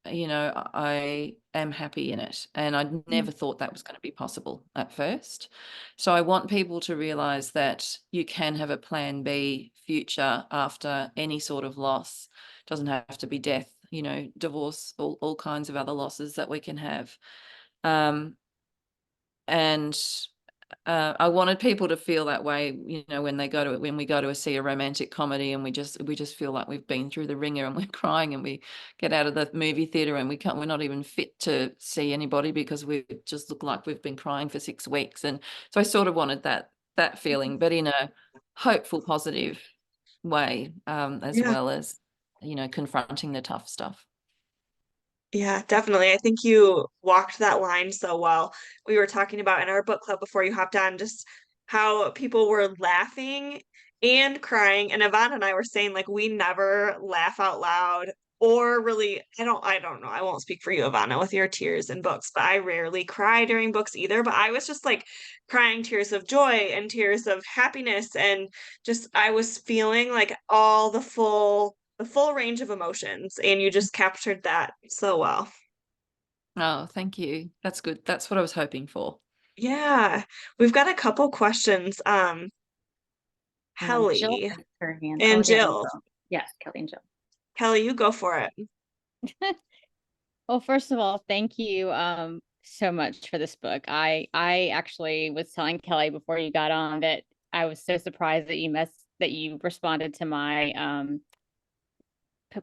I am happy in it, and I'd mm, never thought that was going to be possible at first. So I want people to realize that you can have a plan B future after any sort of loss. It doesn't have to be death, divorce, all kinds of other losses that we can have. And I wanted people to feel that way, when we go to see a romantic comedy, and we just feel like we've been through the ringer, and we're crying, and we get out of the movie theater, and we're not even fit to see anybody because we just look like we've been crying for 6 weeks. And so I sort of wanted that feeling, but in a hopeful, positive way, as yeah, well as, confronting the tough stuff. yeah, definitely. I think you walked that line so well. We were talking about in our book club before you hopped on just how people were laughing and crying. And Yvonne and I were saying like we never laugh out loud or really, I don't know. I won't speak for you, Ivana, with your tears in books, but I rarely cry during books either. But I was just like crying tears of joy and tears of happiness, and just I was feeling like all the full range of emotions, and you just captured that so well. Oh, thank you. That's good. That's what I was hoping for. Yeah. We've got a couple questions. Jill Kelly has her hand. Oh, and there you Jill. go. Yes, Kelly and Jill. Kelly, you go for it. Well, first of all, thank you so much for this book. I actually was telling Kelly before you got on that I was so surprised that you responded to my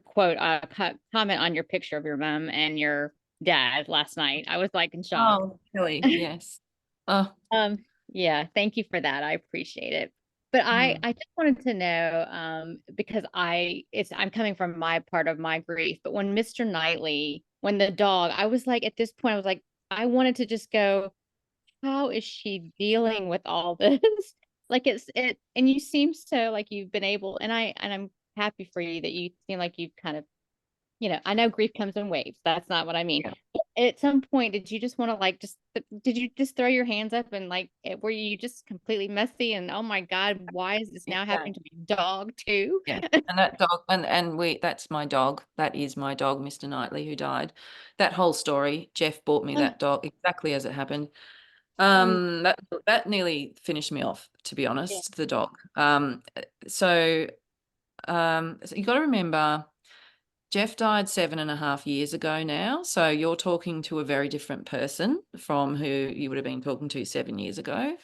quote comment on your picture of your mom and your dad last night. I was like in shock. Oh, Kelly, yes. Oh, Um, yeah, thank you for that. I appreciate it. But I just wanted to know, because I'm coming from my part of my grief, but when Mr. Knightley, when the dog, I was like, at this point, I was like, I wanted to just go, how is she dealing with all this? Like and you seem so like you've been able, and I'm happy for you that you seem like you've kind of, I know grief comes in waves. That's not what I mean. yeah. But at some point, did you just want to did you just throw your hands up and were you just completely messy and oh my God, why is this now Yeah. happening to my dog too? Yeah. And that dog, that's my dog. That is my dog, Mr. Knightley, who died. That whole story, Jeff bought me that dog exactly as it happened. Mm, That nearly finished me off, to be yeah. honest, the dog. So, so you got to remember, Jeff died 7.5 years ago now. So you're talking to a very different person from who you would have been talking to 7 years ago.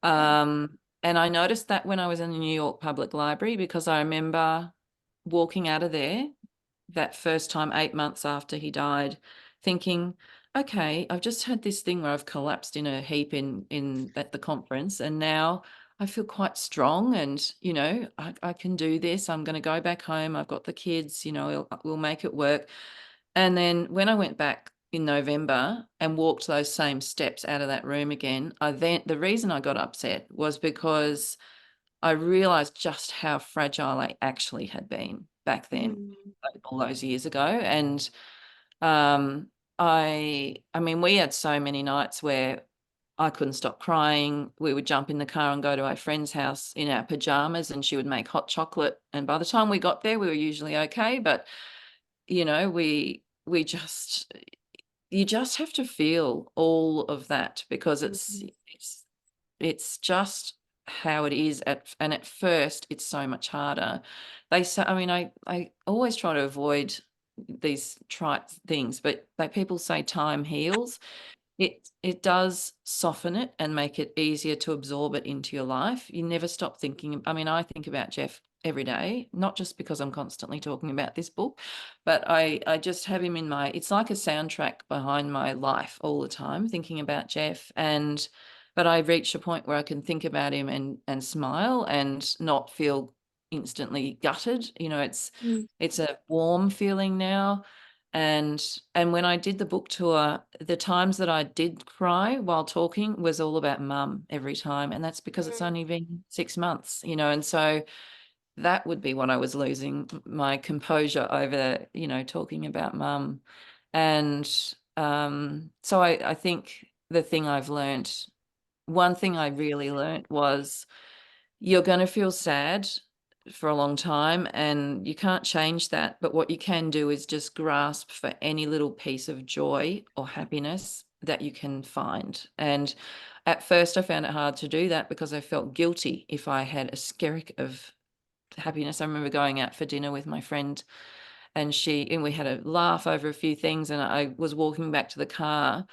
And I noticed that when I was in the New York Public Library, because I remember walking out of there that first time, 8 months after he died, thinking, okay, I've just had this thing where I've collapsed in a heap in at the conference, and now I feel quite strong, and I can do this. I'm going to go back home. I've got the kids. We'll make it work. And then when I went back in November and walked those same steps out of that room again, the reason I got upset was because I realized just how fragile I actually had been back then, Mm. like all those years ago. And um, I mean, we had so many nights where I couldn't stop crying. We would jump in the car and go to our friend's house in our pajamas, and she would make hot chocolate. And by the time we got there, we were usually okay. But we just you just have to feel all of that, because it's just how it is and at first it's so much harder. They say, I mean, I always try to avoid these trite things, but people say time heals. It does soften it and make it easier to absorb it into your life. You never stop thinking. I mean, I think about Jeff every day, not just because I'm constantly talking about this book, but I just have him in it's like a soundtrack behind my life all the time, thinking about Jeff. But I reached a point where I can think about him and smile and not feel instantly gutted. Mm. It's a warm feeling now. And when I did the book tour, the times that I did cry while talking was all about mum every time. And that's because it's only been 6 months, and so that would be what I was losing my composure over, talking about mum. And so I think one thing I really learned was, you're going to feel sad for a long time and you can't change that. But what you can do is just grasp for any little piece of joy or happiness that you can find. And at first I found it hard to do that because I felt guilty if I had a skerrick of happiness. I remember going out for dinner with my friend, and we had a laugh over a few things, and I was walking back to the car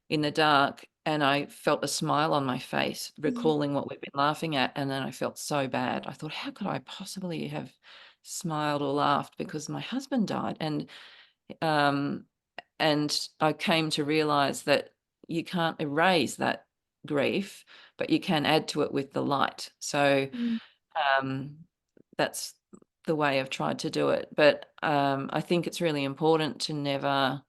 in the dark, and I felt a smile on my face, Mm. recalling what we've been laughing at. And then I felt so bad. I thought, how could I possibly have smiled or laughed because my husband died? Um, and I came to realize that you can't erase that grief, but you can add to it with the light. So Mm. um, that's the way I've tried to do it. But I think it's really important to never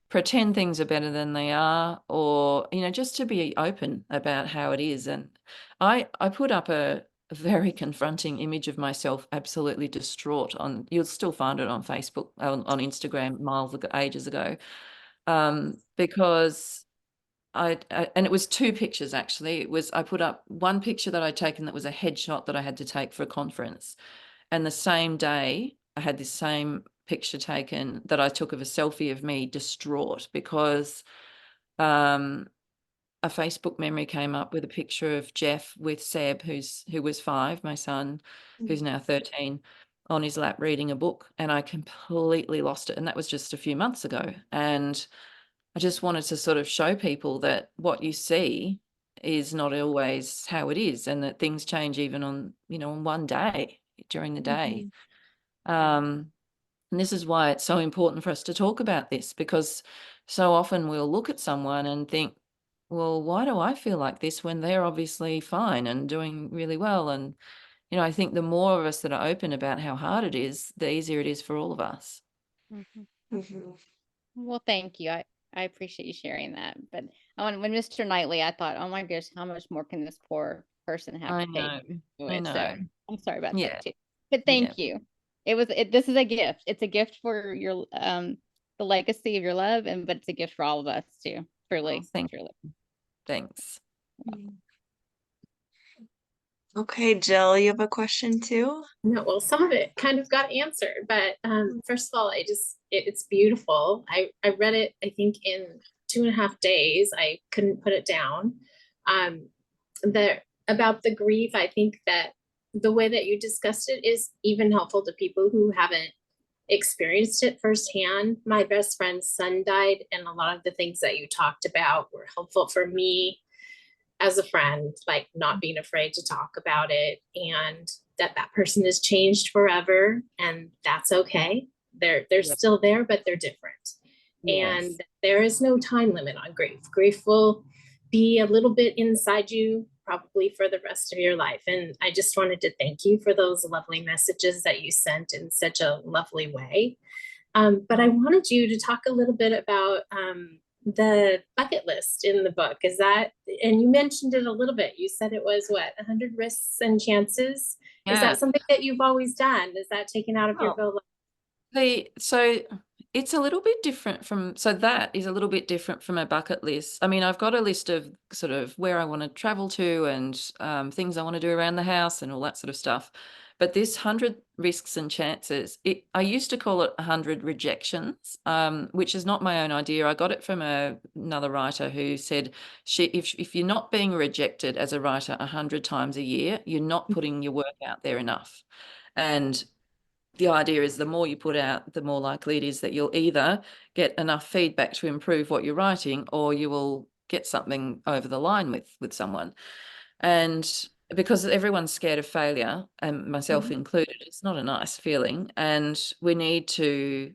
pretend things are better than they are, or just to be open about how it is. And I put up a very confronting image of myself, absolutely distraught. You'll still find it on Facebook, on Instagram, ages ago, because and it was two pictures actually. I put up one picture that I'd taken that was a headshot that I had to take for a conference, and the same day I had this same picture taken that I took of a selfie of me distraught because a Facebook memory came up with a picture of Jeff with Seb, who was 5, my son, who's now 13, on his lap reading a book, and I completely lost it. And that was just a few months ago. And I just wanted to sort of show people that what you see is not always how it is, and that things change even on, on one day during the day. And this is why it's so important for us to talk about this, because so often we'll look at someone and think, well, why do I feel like this when they're obviously fine and doing really well? And, I think the more of us that are open about how hard it is, the easier it is for all of us. Well, thank you. I appreciate you sharing that. But when Mr. Knightley, I thought, oh my gosh, how much more can this poor person have I to take? know. I know. So I'm sorry about Yeah. that too. But Yeah. thank you. This is a gift. It's a gift for your the legacy of your love, but it's a gift for all of us too. Truly. Truly. Thanks. Okay, Jill, you have a question too? No, well, some of it kind of got answered, but first of all, it's beautiful. I read it, I think, in 2.5 days. I couldn't put it down. About the grief, I think that the way that you discussed it is even helpful to people who haven't experienced it firsthand. My best friend's son died, and a lot of the things that you talked about were helpful for me as a friend, like not being afraid to talk about it, and that person has changed forever, and that's okay. They're still there, but they're different. Yes. And there is no time limit on grief. Grief will be a little bit inside you probably for the rest of your life. And I just wanted to thank you for those lovely messages that you sent in such a lovely way. But I wanted you to talk a little bit about the bucket list in the book. Is that, and you mentioned it a little bit, you said it was what, 100 risks and chances? Yeah. Is that something that you've always done? Is that taken out of your goal? So it's a little bit different that is a little bit different from a bucket list. I mean, I've got a list of sort of where I want to travel to and things I want to do around the house and all that sort of stuff. But this 100 risks and chances, I used to call it 100 rejections, which is not my own idea. I got it from another writer who said, if you're not being rejected as a writer 100 times a year, you're not putting your work out there enough. And the idea is the more you put out, the more likely it is that you'll either get enough feedback to improve what you're writing, or you will get something over the line with someone. And because everyone's scared of failure, and myself included, it's not a nice feeling. And we need to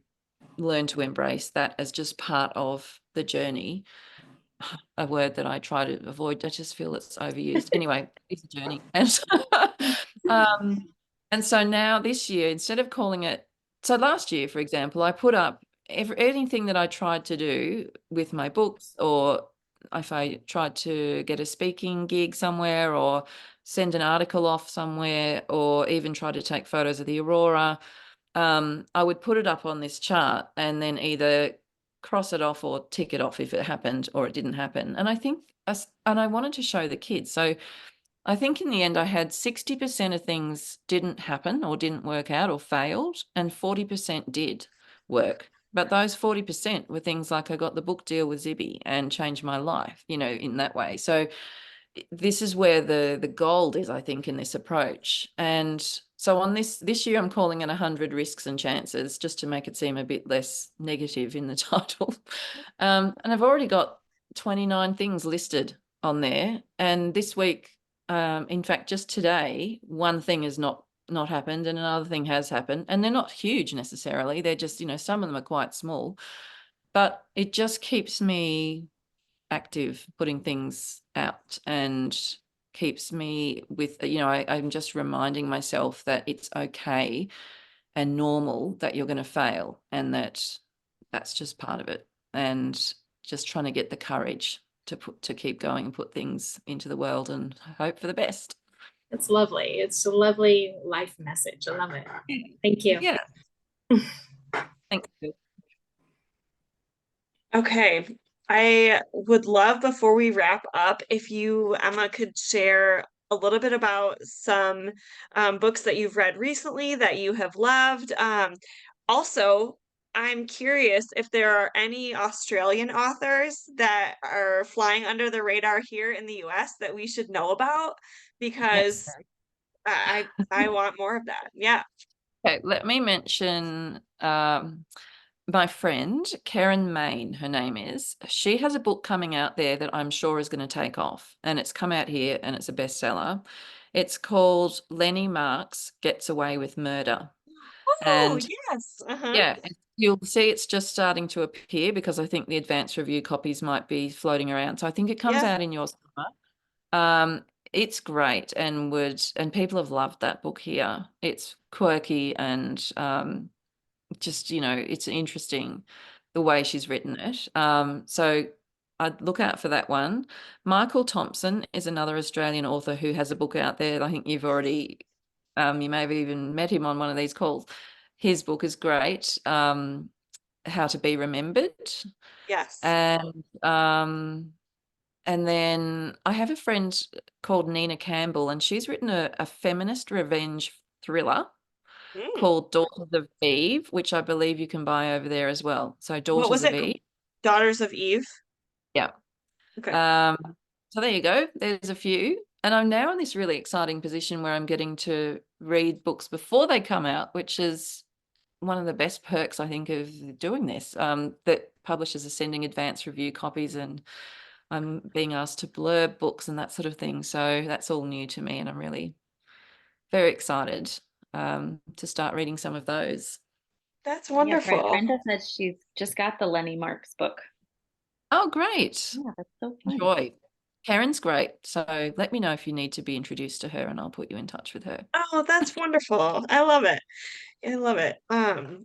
learn to embrace that as just part of the journey. A word that I try to avoid. I just feel it's overused. Anyway, it's a journey. And so now this year, instead of calling it, so last year, for example, I put up anything that I tried to do with my books, or if I tried to get a speaking gig somewhere, or send an article off somewhere, or even try to take photos of the aurora, I would put it up on this chart and then either cross it off or tick it off if it happened or it didn't happen. And I wanted to show the kids. So I think in the end, I had 60% of things didn't happen or didn't work out or failed, and 40% did work. But those 40% were things like I got the book deal with Zibby and changed my life, in that way. So this is where the gold is, I think, in this approach. And so on this year, I'm calling it 100 risks and chances, just to make it seem a bit less negative in the title. And I've already got 29 things listed on there. And this week, in fact, just today, one thing has not happened and another thing has happened. And they're not huge necessarily. They're just, some of them are quite small. But it just keeps me active, putting things out, and keeps me with, I'm just reminding myself that it's okay and normal that you're going to fail, and that's just part of it. And just trying to get the courage to keep going and put things into the world and hope for the best. That's lovely. It's a lovely life message. I love it. Thank you. Yeah. Thank you. Okay. I would love before we wrap up if you, Emma, could share a little bit about some books that you've read recently that you have loved. Also, I'm curious if there are any Australian authors that are flying under the radar here in the US that we should know about because Yes. I want more of that. Yeah. Okay, let me mention my friend, Karen Main, her name is. She has a book coming out there that I'm sure is going to take off, and it's come out here and it's a bestseller. It's called Lenny Marks Gets Away with Murder. Oh, And yes. Uh-huh. yeah, you'll see it's just starting to appear because I think the advanced review copies might be floating around. So I think it comes Yeah. out in your summer. It's great and people have loved that book here. It's quirky and just, it's interesting the way she's written it. So I'd look out for that one. Michael Thompson is another Australian author who has a book out there. I think you've already, you may have even met him on one of these calls. His book is great. How to Be Remembered. Yes. And and then I have a friend called Nina Campbell, and she's written a feminist revenge thriller Mm. called Daughters of Eve, which I believe you can buy over there as well. So What Daughters was of it? Eve. Daughters of Eve. Yeah. Okay. Um, so there you go. There's a few. And I'm now in this really exciting position where I'm getting to read books before they come out, which is one of the best perks, I think, of doing this. That publishers are sending advance review copies and I'm being asked to blurb books and that sort of thing. So that's all new to me, and I'm really very excited to start reading some of those. That's Yeah, wonderful. Brenda said she's just got the Lenny Marks book. Oh, great. Yeah, that's so fun. Enjoy. Karen's great. So let me know if you need to be introduced to her and I'll put you in touch with her. Oh, that's wonderful. I love it. I love it.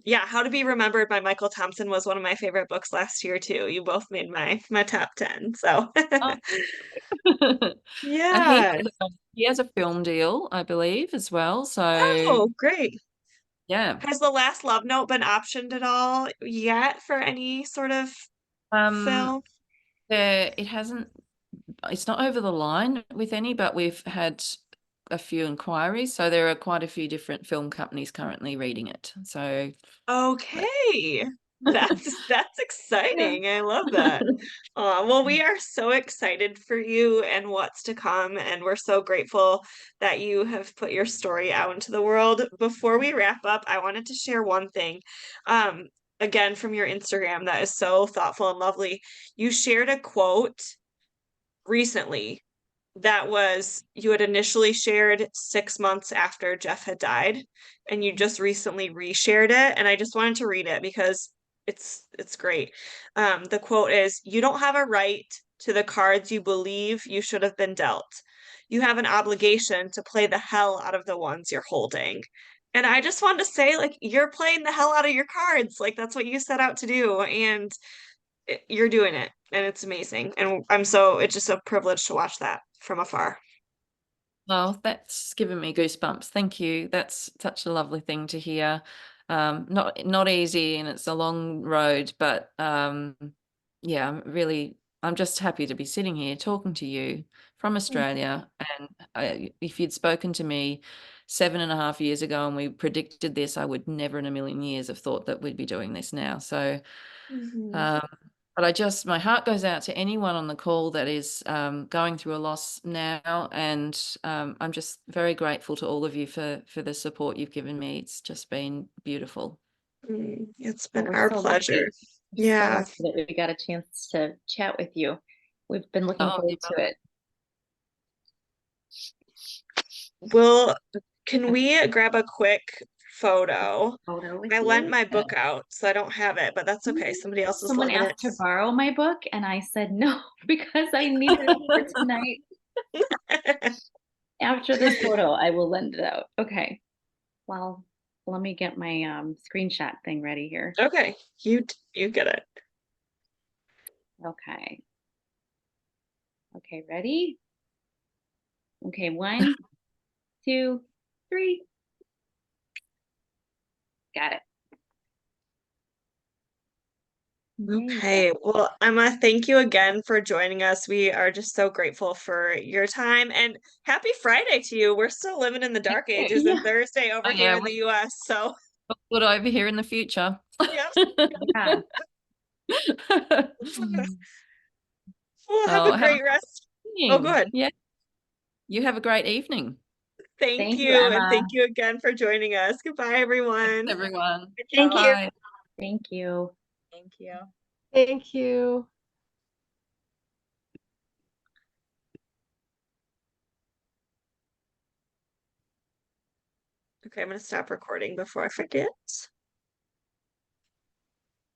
Yeah, How to Be Remembered by Michael Thompson was one of my favorite books last year too. You both made my top 10. So Oh. And yeah. he has a film deal, I believe, as well. So Oh, great. yeah. Has the last love note been optioned at all yet for any sort of Um film? it hasn't, it's not over the line with any, but we've had a few inquiries. So there are quite a few different film companies currently reading it. So Okay. That's yeah. exciting. I love that. Well, we are so excited for you and what's to come, and we're so grateful that you have put your story out into the world. Before we wrap up, I wanted to share one thing. Um, Again, from your Instagram that is so thoughtful and lovely. You shared a quote recently that was you had initially shared 6 months after Jeff had died, and you just recently reshared it. And I just wanted to read it because it's great. The quote is, "You don't have a right to the cards you believe you should have been dealt. You have an obligation to play the hell out of the ones you're holding." And I just wanted to say, like, you're playing the hell out of your cards. Like, that's what you set out to do. And you're doing it and it's amazing. And it's just a privilege to watch that from afar. Oh, that's given me goosebumps. Thank you. That's such a lovely thing to hear. Not easy, and it's a long road, but yeah, I'm just happy to be sitting here talking to you from Australia. And if you'd spoken to me 7.5 years ago and we predicted this, I would never in a million years have thought that we'd be doing this now. So Mhm. um, but my heart goes out to anyone on the call that is going through a loss now. And I'm just very grateful to all of you for the support you've given me. It's just been beautiful. It's Well, been we're our so pleasure. lucky. We're so Yeah. lucky that we got a chance to chat with you. We've been looking Oh, forward to it. Well, can we grab a quick photo? Photo with I lent you. my book out, so I don't have it, but that's okay. Somebody else is Someone lending asked to it. borrow my book, and I said no because I needed it for tonight. After this photo, I will lend it out. Okay. Well, let me get my screenshot thing ready here. Okay, you get it. Okay. Okay, ready? Okay, 1, 2, 3. Got it. Okay, well, Emma, thank you again for joining us. We are just so grateful for your time and happy Friday to you. We're still living in the dark ages Yeah. and Thursday over Oh, here yeah, in the US. So, Good over here in the future. yep. Yeah. Well, have Oh, a have a great great rest. Oh, evening. good. Yeah, you have a great evening. Thank Thank you, you. And Emma. thank you again for joining us. Goodbye, everyone. Everyone. Good Thank job. you. Bye. Thank you. Thank you. Thank you. Okay, I'm going to stop recording before I forget.